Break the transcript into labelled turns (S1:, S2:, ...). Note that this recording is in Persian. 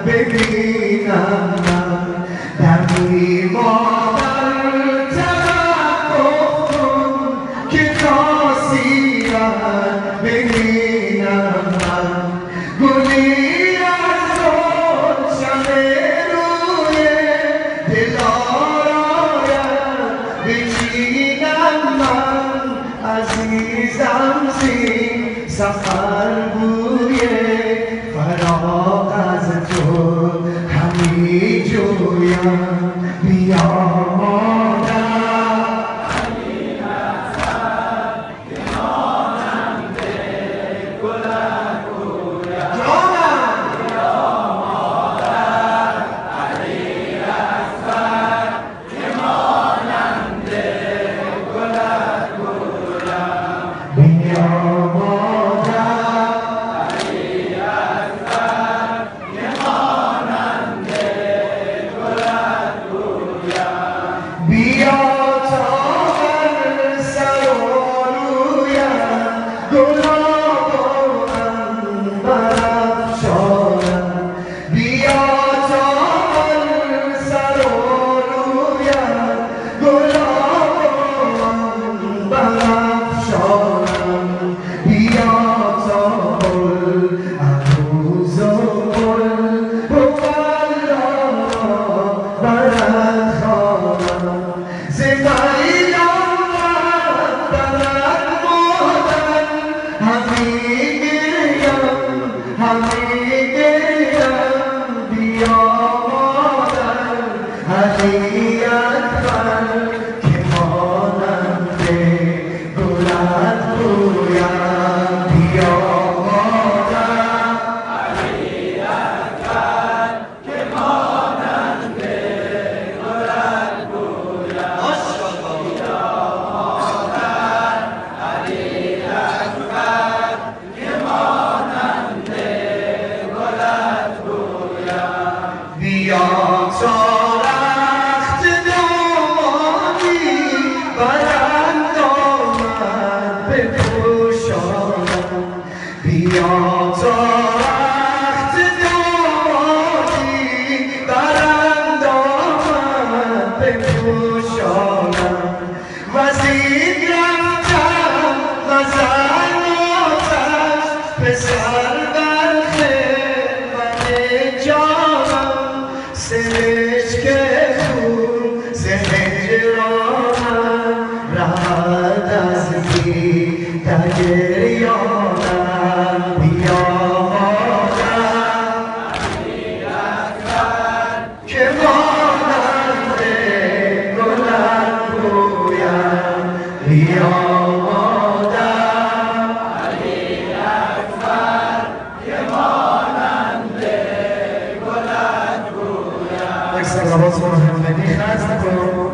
S1: ببینم من دمی مادر توقف کن که خواستیم ببینم من گلی از روشن روی دلارایم بچینم من عزیزم زین سفر بوی فراغ از تو همی جویم بیا مادر
S2: علی اصغر که مانند گل کویم
S1: جانم
S2: بیا مادر علی اصغر که مانند گل کویم
S1: بیا مادر بیا تا بر سر و رویم گلابم برافشانم بیا تا بر سر و رویم گلابم برافشانم بیا تا گل عروس و گل برات خوانم ز فریدم برات مادر همی گریم بیا مادر علی اکبر که مانند گلت رویم بیا مادر
S2: علی اکبر که مانند گلت کویم بیا مادر علی اکبر که مانند گلت کویم
S1: بیا تا رخت دامادی برند آمد بپوشانم بیا تا رخت دامادی برند آمد بپوشانم وزین رفتم غزل آتش پسر بر خدمت جانم سرشک خون ز هجرانم رهد از دیده گریانم بیا مادر
S2: علی اکبر
S1: که مانند گلت رویم بیا مادر
S2: علی اکبر که مانند گلت کویم
S1: یک سر لباس کنم همونی خست کن